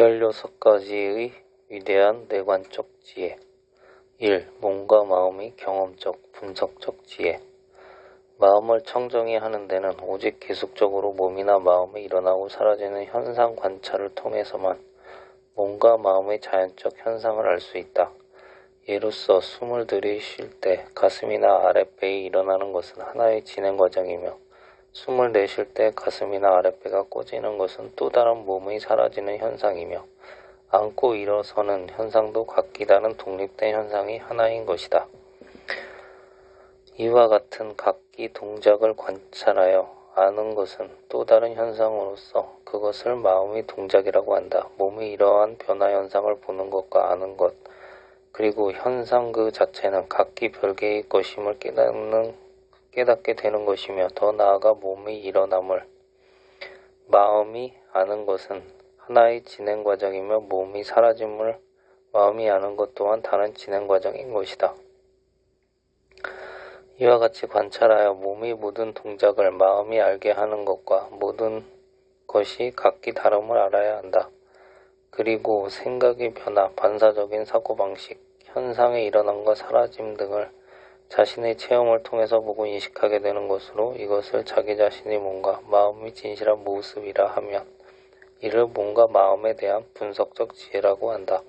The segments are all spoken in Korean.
16가지의 위대한 뇌관적 지혜. 1. 몸과 마음의 경험적, 분석적 지혜. 마음을 청정히 하는 데는 오직 계속적으로 몸이나 마음에 일어나고 사라지는 현상 관찰을 통해서만 몸과 마음의 자연적 현상을 알 수 있다. 예로서 숨을 들이쉴 때 가슴이나 아랫배에 일어나는 것은 하나의 진행 과정이며, 숨을 내쉴 때 가슴이나 아랫배가 꺼지는 것은 또 다른 몸의 사라지는 현상이며, 앉고 일어서는 현상도 각기 다른 독립된 현상이 하나인 것이다. 이와 같은 각기 동작을 관찰하여 아는 것은 또 다른 현상으로서 그것을 마음의 동작이라고 한다. 몸의 이러한 변화 현상을 보는 것과 아는 것, 그리고 현상 그 자체는 각기 별개의 것임을 깨닫게 되는 것이며, 더 나아가 몸의 일어남을 마음이 아는 것은 하나의 진행 과정이며, 몸이 사라짐을 마음이 아는 것 또한 다른 진행 과정인 것이다. 이와 같이 관찰하여 몸의 모든 동작을 마음이 알게 하는 것과 모든 것이 각기 다름을 알아야 한다. 그리고 생각의 변화, 반사적인 사고방식, 현상의 일어남과 사라짐 등을 자신의 체험을 통해서 보고 인식하게 되는 것으로 이것을 자기 자신의 몸과 마음의 진실한 모습이라 하면 이를 몸과 마음에 대한 분석적 지혜라고 한다.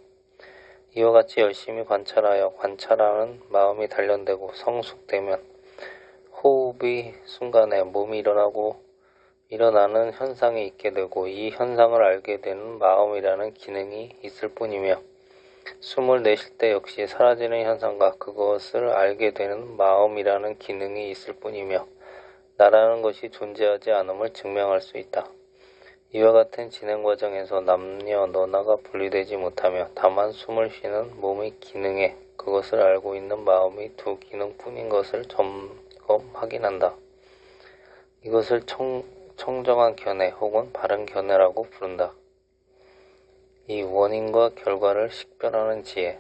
이와 같이 열심히 관찰하여 관찰하는 마음이 단련되고 성숙되면 호흡의 순간에 몸이 일어나는 현상이 있게 되고, 이 현상을 알게 되는 마음이라는 기능이 있을 뿐이며, 숨을 내쉴 때 역시 사라지는 현상과 그것을 알게 되는 마음이라는 기능이 있을 뿐이며, 나라는 것이 존재하지 않음을 증명할 수 있다. 이와 같은 진행 과정에서 남녀노나가 분리되지 못하며 다만 숨을 쉬는 몸의 기능에 그것을 알고 있는 마음의 두 기능뿐인 것을 점검 확인한다. 이것을 청정한 견해 혹은 바른 견해라고 부른다. 이 원인과 결과를 식별하는 지혜.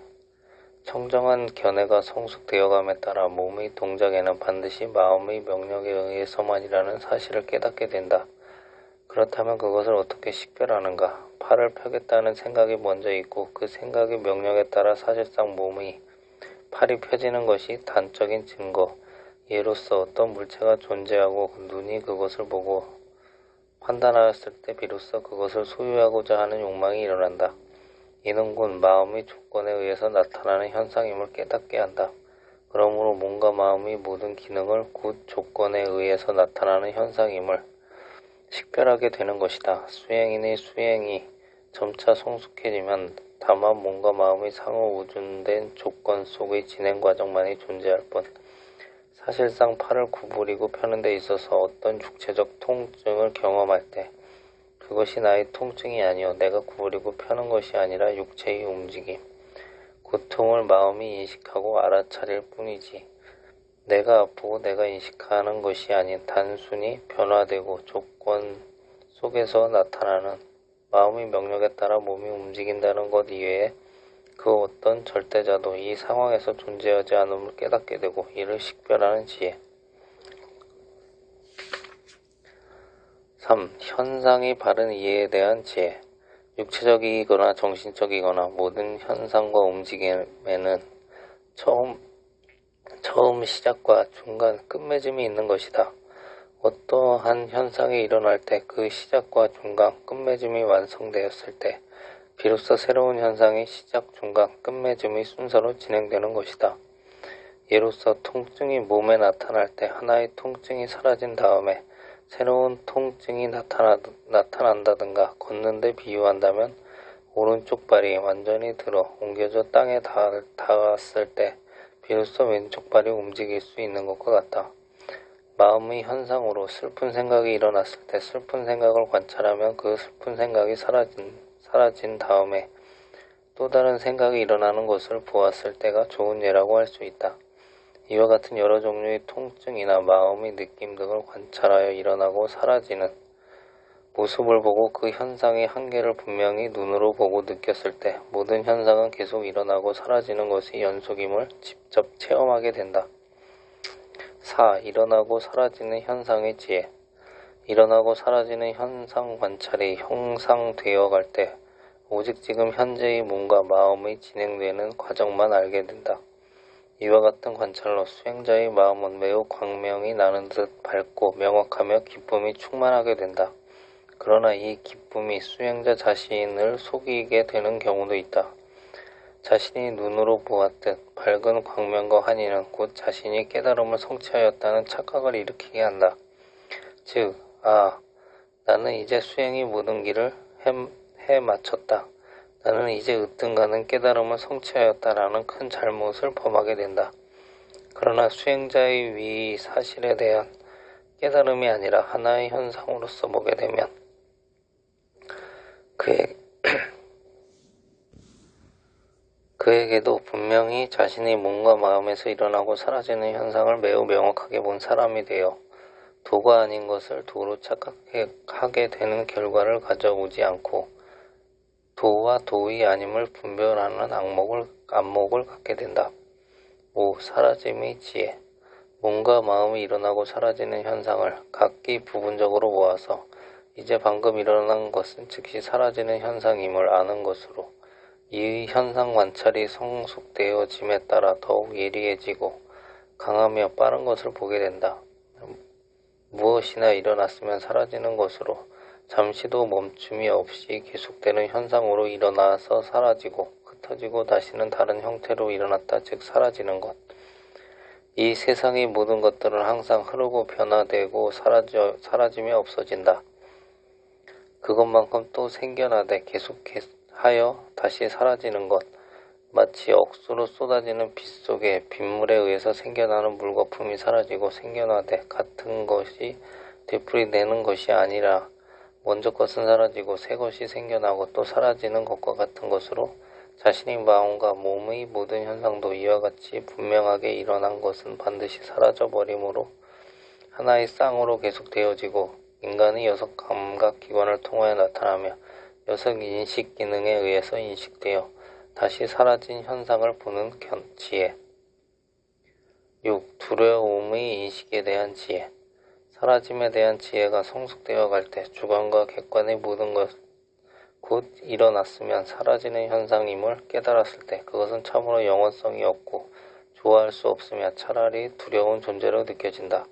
청정한 견해가 성숙되어감에 따라 몸의 동작에는 반드시 마음의 명령에 의해서만이라는 사실을 깨닫게 된다. 그렇다면 그것을 어떻게 식별하는가? 팔을 펴겠다는 생각이 먼저 있고, 그 생각의 명령에 따라 사실상 몸의 팔이 펴지는 것이 단적인 증거. 예로서 어떤 물체가 존재하고 눈이 그것을 보고 판단하였을 때 비로소 그것을 소유하고자 하는 욕망이 일어난다. 이는 곧 마음의 조건에 의해서 나타나는 현상임을 깨닫게 한다. 그러므로 몸과 마음의 모든 기능을 곧 조건에 의해서 나타나는 현상임을 식별하게 되는 것이다. 수행인의 수행이 점차 성숙해지면 다만 몸과 마음의 상호 우준된 조건 속의 진행 과정만이 존재할 뿐, 사실상 팔을 구부리고 펴는 데 있어서 어떤 육체적 통증을 경험할 때 그것이 나의 통증이 아니요 내가 구부리고 펴는 것이 아니라 육체의 움직임, 고통을 마음이 인식하고 알아차릴 뿐이지, 내가 아프고 내가 인식하는 것이 아닌 단순히 변화되고 조건 속에서 나타나는 마음의 명령에 따라 몸이 움직인다는 것 이외에 그 어떤 절대자도 이 상황에서 존재하지 않음을 깨닫게 되고 이를 식별하는 지혜. 3. 현상의 바른 이해에 대한 지혜. 육체적이거나 정신적이거나 모든 현상과 움직임에는 처음 시작과 중간 끝맺음이 있는 것이다. 어떠한 현상이 일어날 때 그 시작과 중간 끝맺음이 완성되었을 때 비로소 새로운 현상이 시작, 중간, 끝맺음의 순서로 진행되는 것이다. 예로서 통증이 몸에 나타날 때 하나의 통증이 사라진 다음에 새로운 통증이 나타난다든가, 걷는데 비유한다면 오른쪽 발이 완전히 들어 옮겨져 땅에 닿았을 때 비로소 왼쪽 발이 움직일 수 있는 것과 같다. 마음의 현상으로 슬픈 생각이 일어났을 때 슬픈 생각을 관찰하면 그 슬픈 생각이 사라진 다음에 또 다른 생각이 일어나는 것을 보았을 때가 좋은 예라고 할 수 있다. 이와 같은 여러 종류의 통증이나 마음의 느낌 등을 관찰하여 일어나고 사라지는 모습을 보고 그 현상의 한계를 분명히 눈으로 보고 느꼈을 때 모든 현상은 계속 일어나고 사라지는 것의 연속임을 직접 체험하게 된다. 4. 일어나고 사라지는 현상의 지혜. 일어나고 사라지는 현상 관찰이 형상되어 갈 때 오직 지금 현재의 몸과 마음의 진행되는 과정만 알게 된다. 이와 같은 관찰로 수행자의 마음은 매우 광명이 나는 듯 밝고 명확하며 기쁨이 충만하게 된다. 그러나 이 기쁨이 수행자 자신을 속이게 되는 경우도 있다. 자신이 눈으로 보았듯 밝은 광명과 환희는 곧 자신이 깨달음을 성취하였다는 착각을 일으키게 한다. 즉, 나는 이제 수행의 모든 길을 해 마쳤다. 나는 이제 으뜸가는 깨달음을 성취하였다라는 큰 잘못을 범하게 된다. 그러나 수행자의 위 사실에 대한 깨달음이 아니라 하나의 현상으로서 보게 되면 그에게도 분명히 자신의 몸과 마음에서 일어나고 사라지는 현상을 매우 명확하게 본 사람이 되어 도가 아닌 것을 도로 착각하게 되는 결과를 가져오지 않고 도와 도의 아님을 분별하는 안목을 갖게 된다. 5. 사라짐의 지혜. 몸과 마음이 일어나고 사라지는 현상을 각기 부분적으로 모아서 이제 방금 일어난 것은 즉시 사라지는 현상임을 아는 것으로 이 현상 관찰이 성숙되어짐에 따라 더욱 예리해지고 강하며 빠른 것을 보게 된다. 무엇이나 일어났으면 사라지는 것으로 잠시도 멈춤이 없이 계속되는 현상으로 일어나서 사라지고 흩어지고 다시는 다른 형태로 일어났다 즉 사라지는 것. 이 세상의 모든 것들은 항상 흐르고 변화되고 사라지며 없어진다. 그것만큼 또 생겨나되 계속하여 다시 사라지는 것. 마치 억수로 쏟아지는 빛 속에 빗물에 의해서 생겨나는 물거품이 사라지고 생겨나되 같은 것이 되풀이되는 것이 아니라 먼저 것은 사라지고 새 것이 생겨나고 또 사라지는 것과 같은 것으로 자신의 마음과 몸의 모든 현상도 이와 같이 분명하게 일어난 것은 반드시 사라져버리므로 하나의 쌍으로 계속되어지고 인간의 여섯 감각기관을 통하여 나타나며 여섯 인식 기능에 의해서 인식되어 다시 사라진 현상을 보는 지혜. 6. 두려움의 인식에 대한 지혜. 사라짐에 대한 지혜가 성숙되어 갈 때 주관과 객관의 모든 것 곧 일어났으면 사라지는 현상임을 깨달았을 때 그것은 참으로 영원성이 없고 좋아할 수 없으며 차라리 두려운 존재로 느껴진다.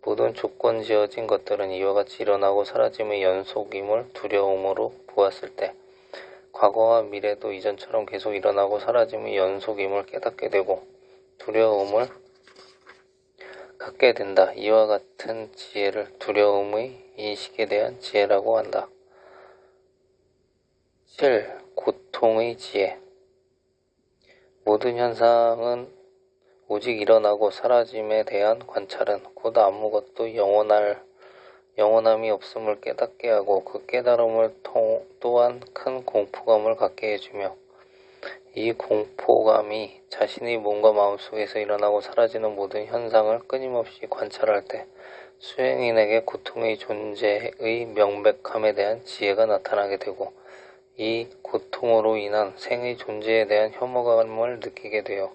모든 조건 지어진 것들은 이와 같이 일어나고 사라짐의 연속임을 두려움으로 보았을 때 과거와 미래도 이전처럼 계속 일어나고 사라짐의 연속임을 깨닫게 되고 두려움을 갖게 된다. 이와 같은 지혜를 두려움의 인식에 대한 지혜라고 한다. 7. 고통의 지혜. 모든 현상은 오직 일어나고 사라짐에 대한 관찰은 곧 아무것도 영원함이 없음을 깨닫게 하고 그 깨달음을 또한 큰 공포감을 갖게 해주며 이 공포감이 자신의 몸과 마음속에서 일어나고 사라지는 모든 현상을 끊임없이 관찰할 때 수행인에게 고통의 존재의 명백함에 대한 지혜가 나타나게 되고 이 고통으로 인한 생의 존재에 대한 혐오감을 느끼게 되어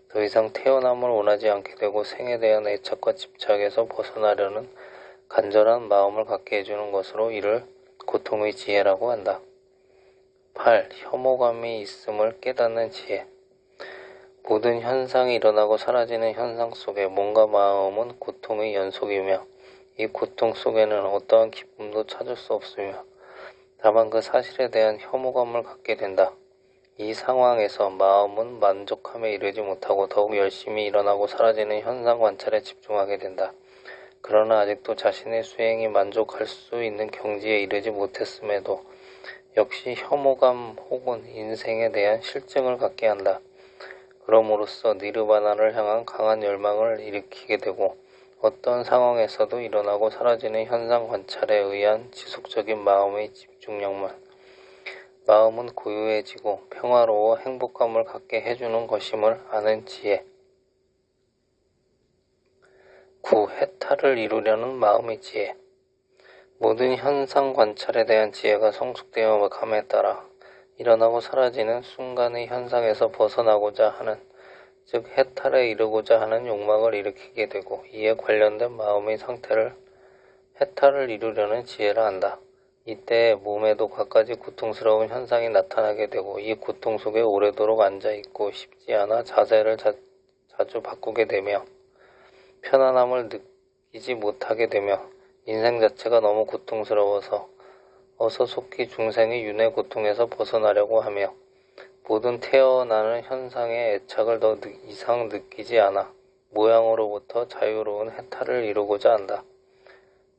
더 이상 태어남을 원하지 않게 되고 생에 대한 애착과 집착에서 벗어나려는 간절한 마음을 갖게 해주는 것으로 이를 고통의 지혜라고 한다. 8. 혐오감이 있음을 깨닫는 지혜. 모든 현상이 일어나고 사라지는 현상 속에 몸과 마음은 고통의 연속이며 이 고통 속에는 어떠한 기쁨도 찾을 수 없으며 다만 그 사실에 대한 혐오감을 갖게 된다. 이 상황에서 마음은 만족함에 이르지 못하고 더욱 열심히 일어나고 사라지는 현상 관찰에 집중하게 된다. 그러나 아직도 자신의 수행이 만족할 수 있는 경지에 이르지 못했음에도 역시 혐오감 혹은 인생에 대한 실증을 갖게 한다. 그럼으로써 니르바나를 향한 강한 열망을 일으키게 되고 어떤 상황에서도 일어나고 사라지는 현상 관찰에 의한 지속적인 마음의 집중력만 마음은 고요해지고 평화로워 행복감을 갖게 해주는 것임을 아는 지혜. 9. 해탈을 이루려는 마음의 지혜. 모든 현상 관찰에 대한 지혜가 성숙되어 감에 따라 일어나고 사라지는 순간의 현상에서 벗어나고자 하는 즉 해탈에 이르고자 하는 욕망을 일으키게 되고 이에 관련된 마음의 상태를 해탈을 이루려는 지혜라 한다. 이때 몸에도 갖가지 고통스러운 현상이 나타나게 되고 이 고통 속에 오래도록 앉아있고 싶지 않아 자세를 자주 바꾸게 되며 편안함을 느끼지 못하게 되며 인생 자체가 너무 고통스러워서 어서 속히 중생의 윤회 고통에서 벗어나려고 하며 모든 태어나는 현상의 애착을 더 이상 느끼지 않아 모양으로부터 자유로운 해탈을 이루고자 한다.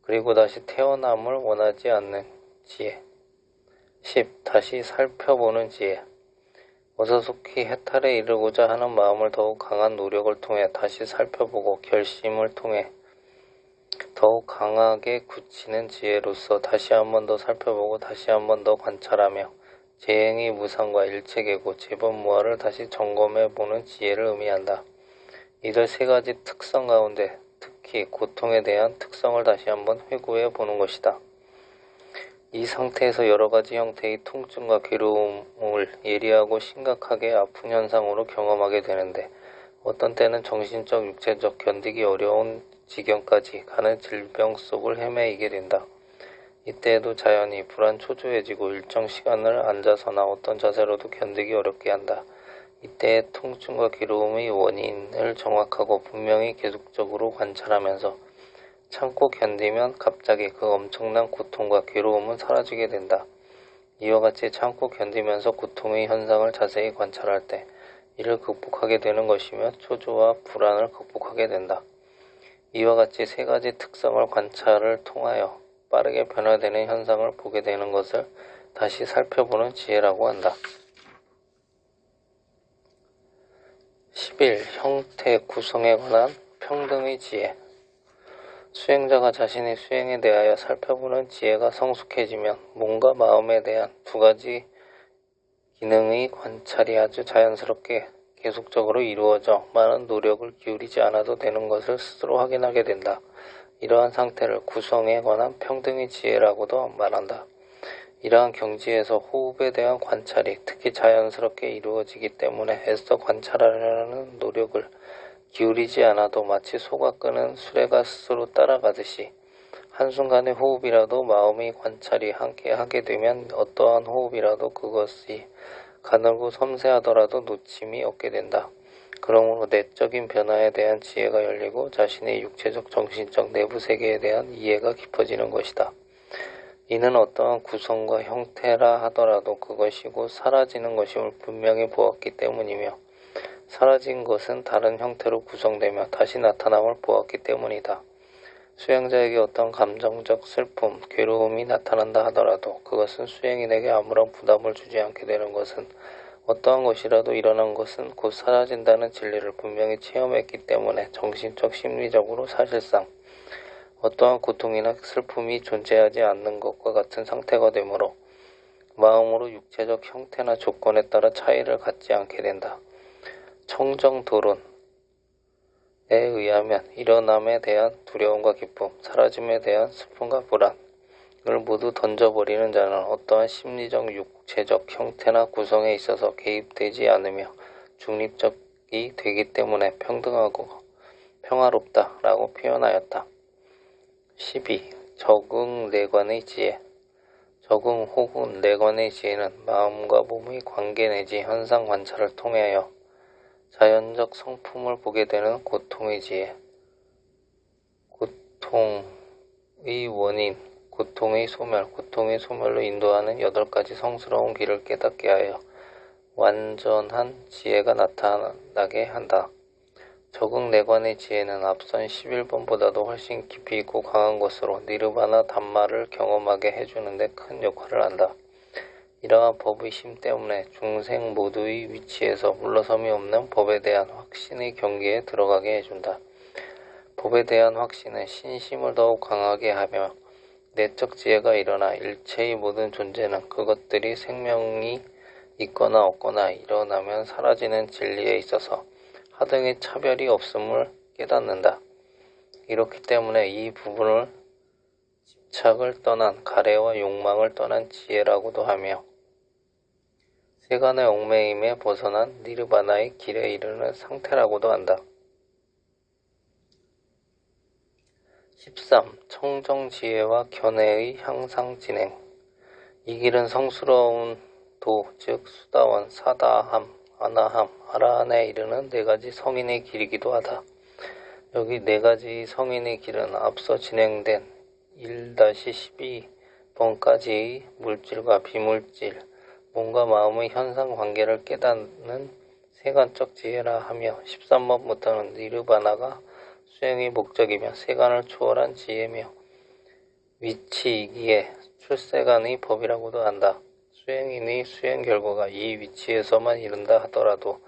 그리고 다시 태어남을 원하지 않는 지혜. 10. 다시 살펴보는 지혜. 어서 속히 해탈에 이르고자 하는 마음을 더욱 강한 노력을 통해 다시 살펴보고 결심을 통해 더욱 강하게 굳히는 지혜로서 다시 한 번 더 살펴보고 다시 한 번 더 관찰하며 재행의 무상과 일체계고 재범무화를 다시 점검해보는 지혜를 의미한다. 이들 세 가지 특성 가운데 특히 고통에 대한 특성을 다시 한번 회고해 보는 것이다. 이 상태에서 여러 가지 형태의 통증과 괴로움을 예리하고 심각하게 아픈 현상으로 경험하게 되는데 어떤 때는 정신적, 육체적 견디기 어려운 지경까지 가는 질병 속을 헤매이게 된다. 이때에도 자연히 불안초조해지고 일정 시간을 앉아서나 어떤 자세로도 견디기 어렵게 한다. 이때의 통증과 괴로움의 원인을 정확하고 분명히 계속적으로 관찰하면서 참고 견디면 갑자기 그 엄청난 고통과 괴로움은 사라지게 된다. 이와 같이 참고 견디면서 고통의 현상을 자세히 관찰할 때 이를 극복하게 되는 것이며 초조와 불안을 극복하게 된다. 이와 같이 세 가지 특성을 관찰을 통하여 빠르게 변화되는 현상을 보게 되는 것을 다시 살펴보는 지혜라고 한다. 11. 형태 구성에 관한 평등의 지혜. 수행자가 자신의 수행에 대하여 살펴보는 지혜가 성숙해지면 몸과 마음에 대한 두 가지 기능의 관찰이 아주 자연스럽게 계속적으로 이루어져 많은 노력을 기울이지 않아도 되는 것을 스스로 확인하게 된다. 이러한 상태를 구성에 관한 평등의 지혜라고도 말한다. 이러한 경지에서 호흡에 대한 관찰이 특히 자연스럽게 이루어지기 때문에 애써 관찰하려는 노력을 기울이지 않아도 마치 소가 끄는 수레가 스스로 따라가듯이 한순간의 호흡이라도 마음의 관찰이 함께 하게 되면 어떠한 호흡이라도 그것이 가늘고 섬세하더라도 놓침이 없게 된다. 그러므로 내적인 변화에 대한 지혜가 열리고 자신의 육체적, 정신적 내부 세계에 대한 이해가 깊어지는 것이다. 이는 어떠한 구성과 형태라 하더라도 그것이 곧 사라지는 것임을 분명히 보았기 때문이며 사라진 것은 다른 형태로 구성되며 다시 나타남을 보았기 때문이다. 수행자에게 어떤 감정적 슬픔, 괴로움이 나타난다 하더라도 그것은 수행인에게 아무런 부담을 주지 않게 되는 것은 어떠한 것이라도 일어난 것은 곧 사라진다는 진리를 분명히 체험했기 때문에 정신적, 심리적으로 사실상 어떠한 고통이나 슬픔이 존재하지 않는 것과 같은 상태가 되므로 마음으로 육체적 형태나 조건에 따라 차이를 갖지 않게 된다. 청정도론에 의하면 일어남에 대한 두려움과 기쁨, 사라짐에 대한 슬픔과 불안을 모두 던져버리는 자는 어떠한 심리적, 육체적 형태나 구성에 있어서 개입되지 않으며 중립적이 되기 때문에 평등하고 평화롭다라고 표현하였다. 12. 적응 내관의 지혜. 적응 혹은 내관의 지혜는 마음과 몸의 관계 내지 현상 관찰을 통하여 자연적 성품을 보게 되는 고통의 지혜. 고통의 원인, 고통의 소멸, 고통의 소멸로 인도하는 8가지 성스러운 길을 깨닫게 하여 완전한 지혜가 나타나게 한다. 적응 내관의 지혜는 앞선 11번보다도 훨씬 깊이 있고 강한 것으로 니르바나 담마를 경험하게 해주는 데 큰 역할을 한다. 이러한 법의 힘 때문에 중생 모두의 위치에서 물러섬이 없는 법에 대한 확신의 경계에 들어가게 해준다. 법에 대한 확신은 신심을 더욱 강하게 하며 내적 지혜가 일어나 일체의 모든 존재는 그것들이 생명이 있거나 없거나 일어나면 사라지는 진리에 있어서 하등의 차별이 없음을 깨닫는다. 이렇기 때문에 이 부분을 집착을 떠난 가래와 욕망을 떠난 지혜라고도 하며 세간의 얽매임에 벗어난 니르바나의 길에 이르는 상태라고도 한다. 13. 청정지혜와 견해의 향상 진행. 이 길은 성스러운 도, 즉 수다원, 사다함, 아나함, 아라한에 이르는 네 가지 성인의 길이기도 하다. 여기 네 가지 성인의 길은 앞서 진행된 1-12번까지의 물질과 비물질, 몸과 마음의 현상 관계를 깨닫는 세간적 지혜라 하며 13번부터는 니르바나가 수행의 목적이며 세간을 초월한 지혜며 위치이기에 출세간의 법이라고도 한다. 수행인의 수행 결과가 이 위치에서만 이른다 하더라도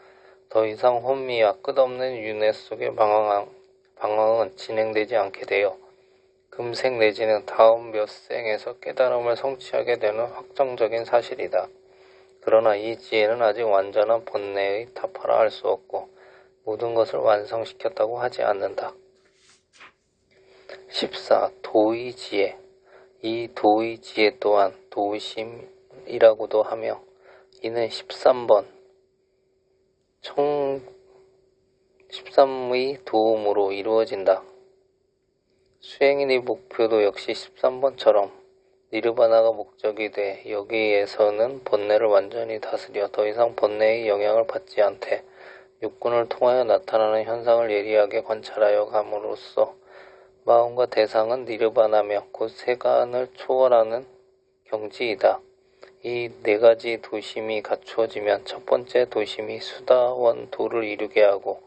더 이상 혼미와 끝없는 윤회 속의 방황은 진행되지 않게 되어 금생 내지는 다음 몇 생에서 깨달음을 성취하게 되는 확정적인 사실이다. 그러나 이 지혜는 아직 완전한 본래의 타파라 할 수 없고 모든 것을 완성시켰다고 하지 않는다. 14. 도의 지혜. 이 도의 지혜 또한 도심이라고도 하며 이는 13번 13의 도움으로 이루어진다. 수행인의 목표도 역시 13번처럼 니르바나가 목적이 돼 여기에서는 본래를 완전히 다스려 더 이상 본래의 영향을 받지 않되 육군을 통하여 나타나는 현상을 예리하게 관찰하여 감으로써 마음과 대상은 니르바나며 곧 세간을 초월하는 경지이다. 이 네 가지 도심이 갖추어지면 첫 번째 도심이 수다원도를 이루게 하고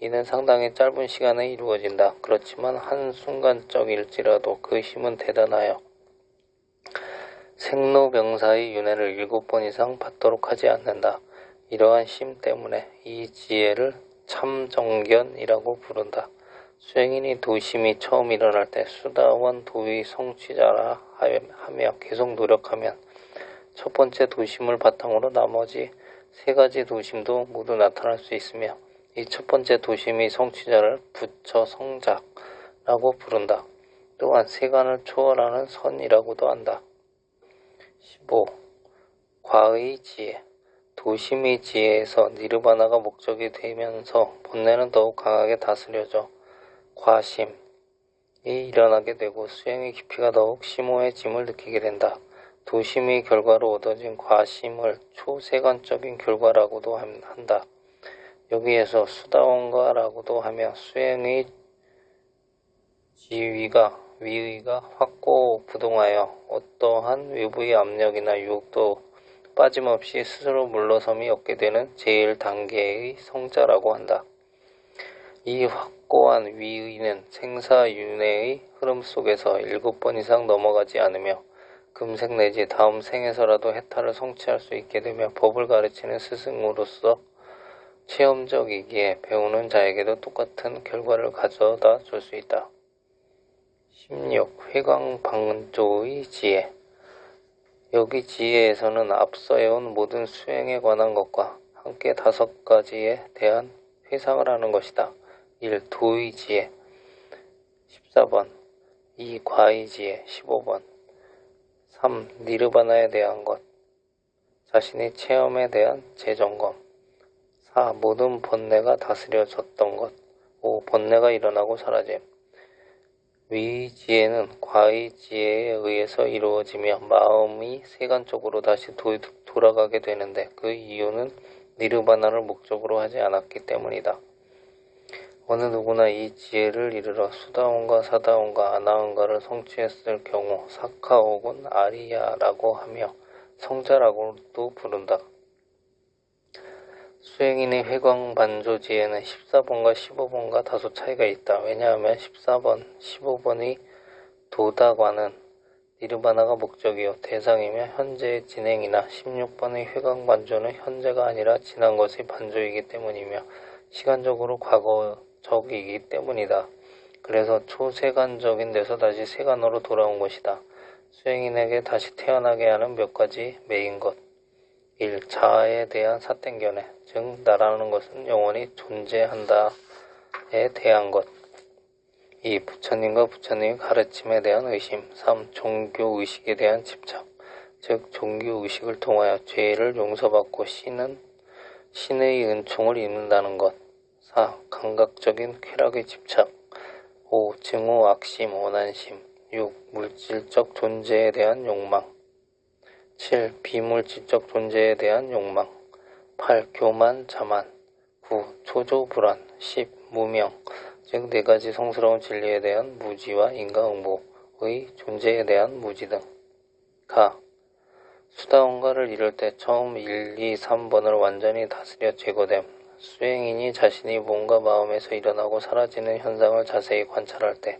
이는 상당히 짧은 시간에 이루어진다. 그렇지만 한순간적일지라도 그 힘은 대단하여 생로병사의 윤회를 7번 이상 받도록 하지 않는다. 이러한 심 때문에 이 지혜를 참정견이라고 부른다. 수행인이 도심이 처음 일어날 때 수다원 도의 성취자라 하며 계속 노력하면 첫 번째 도심을 바탕으로 나머지 세 가지 도심도 모두 나타날 수 있으며 이 첫 번째 도심의 성취자를 부처 성작라고 부른다. 또한 세간을 초월하는 선이라고도 한다. 15. 과의 지혜. 도심의 지혜에서 니르바나가 목적이 되면서 본래는 더욱 강하게 다스려져 과심이 일어나게 되고 수행의 깊이가 더욱 심오해짐을 느끼게 된다. 도심의 결과로 얻어진 과심을 초세간적인 결과라고도 한다. 여기에서 수다원가라고도 하며 수행의 위의가 확고부동하여 어떠한 외부의 압력이나 유혹도 빠짐없이 스스로 물러섬이 없게 되는 제1단계의 성자라고 한다. 이 확고한 위의는 생사윤회의 흐름 속에서 7번 이상 넘어가지 않으며 금생 내지 다음 생에서라도 해탈을 성취할 수 있게 되며 법을 가르치는 스승으로서 체험적이기에 배우는 자에게도 똑같은 결과를 가져다 줄 수 있다. 16. 회광방조의 지혜. 여기 지혜에서는 앞서 해온 모든 수행에 관한 것과 함께 5가지에 대한 회상을 하는 것이다. 1. 도의 지혜 14번 2. 과의 지혜 15번 3. 니르바나에 대한 것 자신의 체험에 대한 재점검 4. 모든 번뇌가 다스려졌던 것 5. 번뇌가 일어나고 사라짐. 위의 지혜는 과의 지혜에 의해서 이루어지며 마음이 세간 쪽으로 다시 돌아가게 되는데 그 이유는 니르바나를 목적으로 하지 않았기 때문이다. 어느 누구나 이 지혜를 이르러 수다원과 사다원과 아나원가를 성취했을 경우 사카 혹은 아리야라고 하며 성자라고도 부른다. 수행인의 회광반조지혜는 14번과 15번과 다소 차이가 있다. 왜냐하면 14번, 15번의 도다관은 니르바나가 목적이요 대상이며 현재의 진행이나 16번의 회광반조는 현재가 아니라 지난 것의 반조이기 때문이며 시간적으로 과거적이기 때문이다. 그래서 초세간적인 데서 다시 세간으로 돌아온 것이다. 수행인에게 다시 태어나게 하는 몇 가지 메인 것. 1. 자아에 대한 사땡견해, 즉 나라는 것은 영원히 존재한다에 대한 것. 2. 부처님과 부처님의 가르침에 대한 의심. 3. 종교의식에 대한 집착, 즉 종교의식을 통하여 죄를 용서받고 신의 은총을 입는다는 것. 4. 감각적인 쾌락의 집착. 5. 증오, 악심, 원한심. 6. 물질적 존재에 대한 욕망. 7. 비물질적 존재에 대한 욕망. 8. 교만, 자만. 9. 초조, 불안. 10. 무명, 즉 네 가지 성스러운 진리에 대한 무지와 인과응보의 존재에 대한 무지 등. 가. 수다원가를 이룰 때 처음 1, 2, 3번을 완전히 다스려 제거됨. 수행인이 자신이 몸과 마음에서 일어나고 사라지는 현상을 자세히 관찰할 때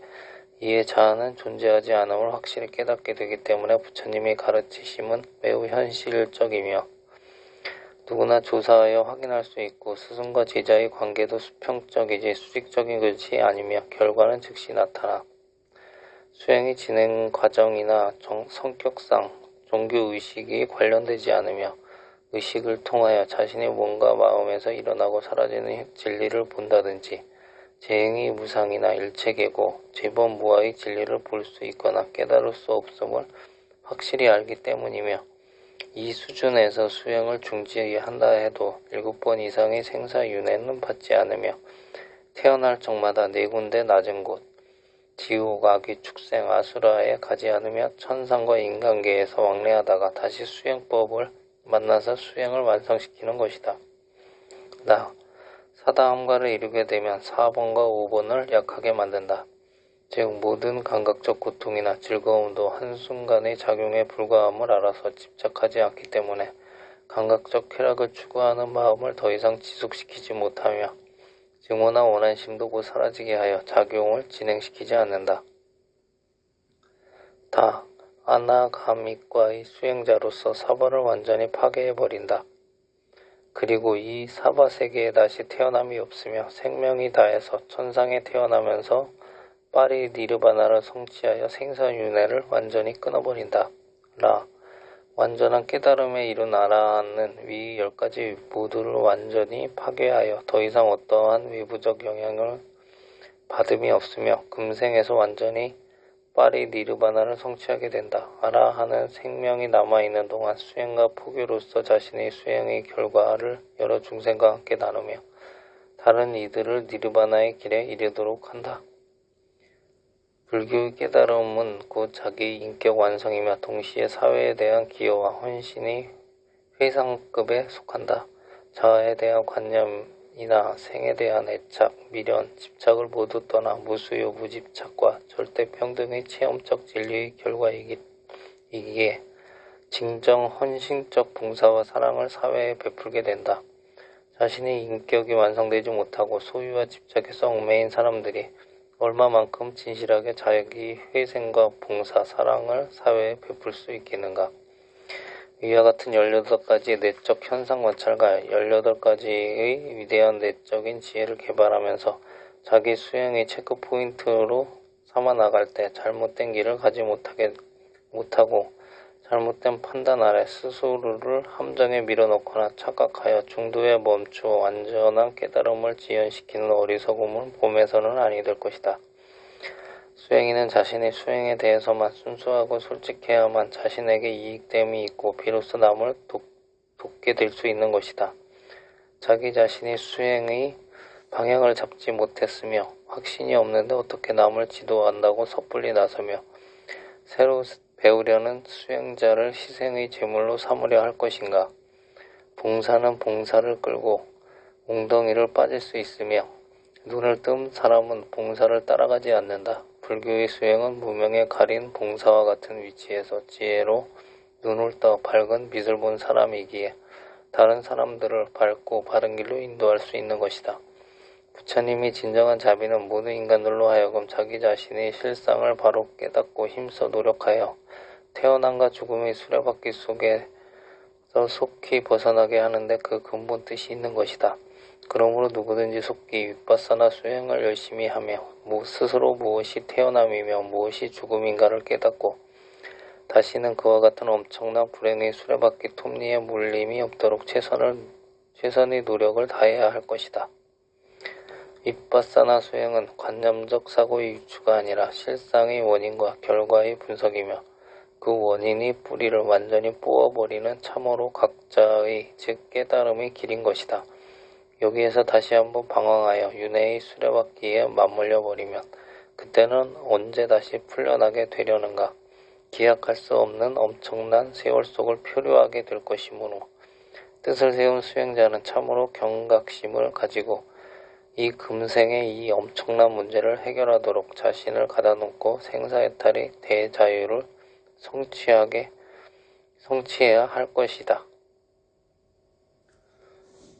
이에 자아는 존재하지 않음을 확실히 깨닫게 되기 때문에 부처님이 가르치심은 매우 현실적이며 누구나 조사하여 확인할 수 있고 스승과 제자의 관계도 수평적이지 수직적인 것이 아니며 결과는 즉시 나타나 수행의 진행 과정이나 성격상 종교의식이 관련되지 않으며 의식을 통하여 자신의 몸과 마음에서 일어나고 사라지는 진리를 본다든지 재행의 무상이나 일체계고 재범무아의 진리를 볼 수 있거나 깨달을 수 없음을 확실히 알기 때문이며 이 수준에서 수행을 중지한다 해도 7번 이상의 생사윤회는 받지 않으며 태어날 적마다 4군데 낮은 곳 지옥, 악귀, 축생, 아수라에 가지 않으며 천상과 인간계에서 왕래하다가 다시 수행법을 만나서 수행을 완성시키는 것이다. 사다함가를 이루게 되면 4번과 5번을 약하게 만든다. 즉 모든 감각적 고통이나 즐거움도 한순간의 작용에 불과함을 알아서 집착하지 않기 때문에 감각적 쾌락을 추구하는 마음을 더 이상 지속시키지 못하며 증오나 원한심도 곧 사라지게 하여 작용을 진행시키지 않는다. 아나가미과의 수행자로서 사바를 완전히 파괴해버린다. 그리고 이 사바 세계에 다시 태어남이 없으며 생명이 다해서 천상에 태어나면서 파리 니르바나를 성취하여 생사윤회를 완전히 끊어버린다. 완전한 깨달음에 이룬 아라한은 위 10가지 모두를 완전히 파괴하여 더 이상 어떠한 외부적 영향을 받음이 없으며 금생에서 완전히 파리 니르바나를 성취하게 된다. 아라한은 생명이 남아있는 동안 수행과 포교로서 자신의 수행의 결과를 여러 중생과 함께 나누며 다른 이들을 니르바나의 길에 이르도록 한다. 불교의 깨달음은 곧 자기의 인격 완성이며 동시에 사회에 대한 기여와 헌신의 회상급에 속한다. 자아에 대한 관념이나 생에 대한 애착, 미련, 집착을 모두 떠나 무수요 무집착과 절대평등의 체험적 진리의 결과이기에 진정 헌신적 봉사와 사랑을 사회에 베풀게 된다. 자신의 인격이 완성되지 못하고 소유와 집착에서 얽매인 사람들이 얼마만큼 진실하게 자기 회생과 봉사, 사랑을 사회에 베풀 수 있겠는가. 이와 같은 18가지 내적 현상 관찰과 18가지의 위대한 내적인 지혜를 개발하면서 자기 수행의 체크 포인트로 삼아 나갈 때 잘못된 길을 가지 못하고 잘못된 판단 아래 스스로를 함정에 밀어넣거나 착각하여 중도에 멈추어 완전한 깨달음을 지연시키는 어리석음을 봄에서는 아니 될 것이다. 수행인은 자신의 수행에 대해서만 순수하고 솔직해야만 자신에게 이익됨이 있고 비로소 남을 돕게 될 수 있는 것이다. 자기 자신이 수행의 방향을 잡지 못했으며 확신이 없는데 어떻게 남을 지도한다고 섣불리 나서며 새로 배우려는 수행자를 희생의 제물로 삼으려 할 것인가. 봉사는 봉사를 끌고 웅덩이를 빠질 수 있으며 눈을 뜬 사람은 봉사를 따라가지 않는다. 불교의 수행은 무명에 가린 봉사와 같은 위치에서 지혜로 눈을 떠 밝은 빛을 본 사람이기에 다른 사람들을 밝고 바른 길로 인도할 수 있는 것이다. 부처님이 진정한 자비는 모든 인간들로 하여금 자기 자신의 실상을 바로 깨닫고 힘써 노력하여 태어남과 죽음의 수레바퀴 속에서 속히 벗어나게 하는데 그 근본 뜻이 있는 것이다. 그러므로 누구든지 속히 윗바사나 수행을 열심히 하며 스스로 무엇이 태어남이며 무엇이 죽음인가를 깨닫고 다시는 그와 같은 엄청난 불행의 수레바퀴 톱니에 물림이 없도록 최선의 노력을 다해야 할 것이다. 윗바사나 수행은 관념적 사고의 유추가 아니라 실상의 원인과 결과의 분석이며 그 원인이 뿌리를 완전히 뽑아버리는 참으로 각자의 즉 깨달음의 길인 것이다. 여기에서 다시 한번 방황하여 윤회의 수레바퀴에 맞물려 버리면 그때는 언제 다시 풀려나게 되려는가. 기약할 수 없는 엄청난 세월 속을 표류하게 될 것이므로 뜻을 세운 수행자는 참으로 경각심을 가지고 이 금생의 이 엄청난 문제를 해결하도록 자신을 가다놓고 생사해탈의 대자유를 성취해야 할 것이다.